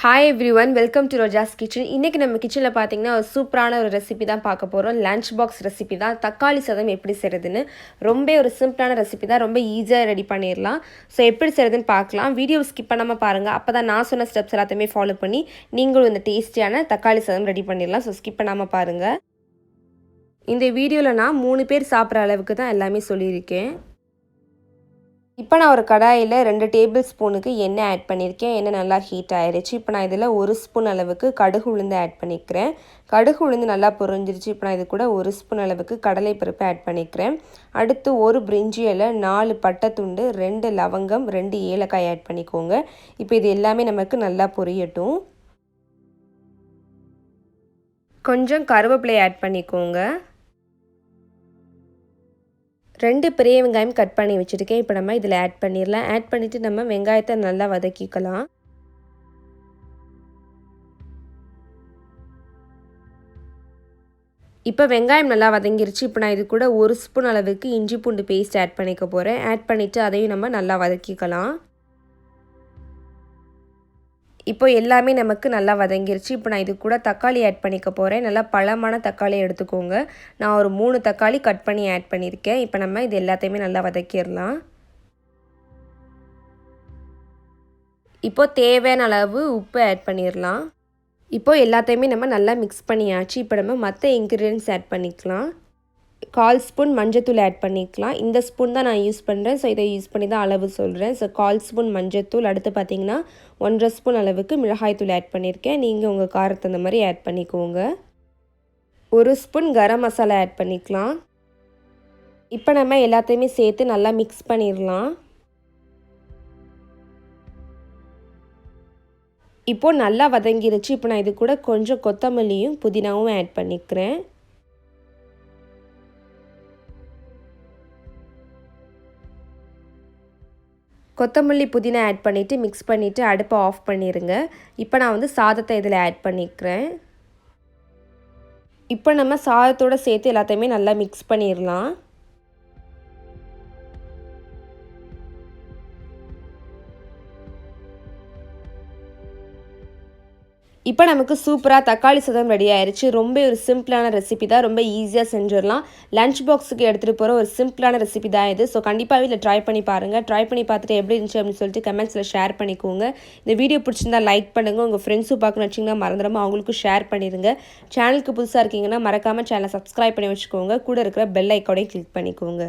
Hi everyone, welcome to Roja's kitchen. இன்றைக்கி நம்ம கிச்சனில் பார்த்தீங்கன்னா ஒரு சூப்பரான ஒரு ரெசிபி தான் பார்க்க போகிறோம். லஞ்ச் பாக்ஸ் ரெசிபி தான். தக்காளி சாதம் எப்படி செய்கிறதுன்னு ரொம்ப ஒரு சிம்பிளான ரெசிபி தான். ரொம்ப ஈஸியாக ரெடி பண்ணிடலாம். ஸோ எப்படி செய்கிறதுன்னு பார்க்கலாம். வீடியோ ஸ்கிப் பண்ணாமல் பாருங்கள். அப்போ தான் நான் சொன்ன ஸ்டெப்ஸ் எல்லாத்தையுமே ஃபாலோ பண்ணி நீங்களும் இந்த டேஸ்டியான தக்காளி சாதம் ரெடி பண்ணிடலாம். ஸோ ஸ்கிப் பண்ணாமல் பாருங்கள். இந்த வீடியோவில் நான் 3 பேர் சாப்பிட்ற அளவுக்கு தான் எல்லாமே சொல்லியிருக்கேன். இப்போ நான் ஒரு கடாயில் 2 டேபிள் ஸ்பூனுக்கு எண்ணெய் ஆட் பண்ணியிருக்கேன். எண்ணெய் நல்லா ஹீட் ஆயிடுச்சு. இப்போ நான் இதில் 1 ஸ்பூன் அளவுக்கு கடுகு உளுந்து ஆட் பண்ணிக்கிறேன். கடுகு உளுந்து நல்லா பொரிஞ்சிருச்சு. இப்போ நான் இது கூட 1 ஸ்பூன் அளவுக்கு கடலைப்பருப்பு ஆட் பண்ணிக்கிறேன். அடுத்து 1 பிரிஞ்சி இலை, 4 பட்டை துண்டு, 2 லவங்கம், 2 ஏலக்காய் ஆட் பண்ணிக்கோங்க. இப்போ இது எல்லாமே நமக்கு நல்லா பொரியட்டும். கொஞ்சம் கருவேப்பிலை ஆட் பண்ணிக்கோங்க. 2 பெரிய வெங்காயம் கட் பண்ணி வச்சுருக்கேன். இப்போ நம்ம இதில் ஆட் பண்ணிடலாம். ஆட் பண்ணிவிட்டு நம்ம வெங்காயத்தை நல்லா வதக்கிக்கலாம். இப்போ வெங்காயம் நல்லா வதங்கிருச்சு. இப்போ நான் இது கூட 1 ஸ்பூன் அளவுக்கு இஞ்சி பூண்டு பேஸ்ட் ஆட் பண்ணிக்க போகிறேன். ஆட் பண்ணிவிட்டு அதையும் நம்ம நல்லா வதக்கிக்கலாம். இப்போ எல்லாமே நமக்கு நல்லா வதங்கிருச்சு. இப்போ நான் இது கூட தக்காளி ஆட் பண்ணிக்க போகிறேன். நல்லா பழமான தக்காளி எடுத்துக்கோங்க. நான் ஒரு 3 தக்காளி கட் பண்ணி ஆட் பண்ணியிருக்கேன். இப்போ நம்ம இது எல்லாத்தையுமே நல்லா வதக்கிடலாம். இப்போ தேவையான அளவு உப்பு ஆட் பண்ணிடலாம். இப்போ எல்லாத்தையுமே நம்ம நல்லா மிக்ஸ் பண்ணியாச்சு. இப்போ நம்ம மற்ற இன்க்ரீடியன்ட்ஸ் ஆட் பண்ணிக்கலாம். 1/4 ஸ்பூன் மஞ்சத்தூள் ஆட் பண்ணிக்கலாம். இந்த ஸ்பூன் தான் நான் யூஸ் பண்ணுறேன். ஸோ இதை யூஸ் பண்ணி தான் அளவு சொல்கிறேன். ஸோ 1/4 ஸ்பூன் மஞ்சத்தூள். அடுத்து பார்த்திங்கன்னா 1/2 ஸ்பூன் அளவுக்கு மிளகாய்த்தூள் ஆட் பண்ணியிருக்கேன். நீங்கள் உங்கள் காரத்துக்கு தகுந்த மாதிரி ஆட் பண்ணிக்கோங்க. 1 ஸ்பூன் கரம் மசாலா ஆட் பண்ணிக்கலாம். இப்போ நம்ம எல்லாத்தையுமே சேர்த்து நல்லா மிக்ஸ் பண்ணிடலாம். இப்போது நல்லா வதங்கிருச்சு. இப்போ நான் இது கூட கொஞ்சம் கொத்தமல்லியும் புதினாவும் ஆட் பண்ணிக்கிறேன். கொத்தமல்லி புதினா ஆட் பண்ணிவிட்டு மிக்ஸ் பண்ணிவிட்டு அடுப்பை ஆஃப் பண்ணிடுங்க. இப்போ நான் சாதத்தை இதில் ஆட் பண்ணிக்கிறேன். இப்போ நம்ம சாதத்தோடு சேர்த்து எல்லாத்தையுமே நல்லா மிக்ஸ் பண்ணிடலாம். இப்போ நமக்கு சூப்பராக தக்காளி சாதம் ரெடி ஆயிடுச்சு. ரொம்ப ஒரு சிம்பிளான ரெசிபி தான். ரொம்ப ஈஸியாக செஞ்சிடலாம். லஞ்ச் பாக்ஸுக்கு எடுத்துகிட்டு போகிற ஒரு சிம்பிளான ரெசிபி தான் இது. ஸோ கண்டிப்பாக இதில் ட்ரை பண்ணி பாருங்கள். ட்ரை பண்ணி பார்த்துட்டு எப்படி இருந்துச்சு அப்படின்னு சொல்லிட்டு கமெண்ட்ஸில் ஷேர் பண்ணிக்கோங்க. இந்த வீடியோ பிடிச்சிருந்தா லைக் பண்ணுங்கள். உங்கள் ஃப்ரெண்ட்ஸும் பார்க்கணும் வச்சிங்கன்னா மறந்துடாமல் அவங்களுக்கும் ஷேர் பண்ணிடுங்க. சேனலுக்கு புதுசாக இருக்கீங்கன்னா மறக்காமல் சேனலை சப்ஸ்கிரைப் பண்ணி வச்சுக்கோங்க. கூட இருக்கிற பெல் ஐக்கானையும் கிளிக் பண்ணிக்கோங்க.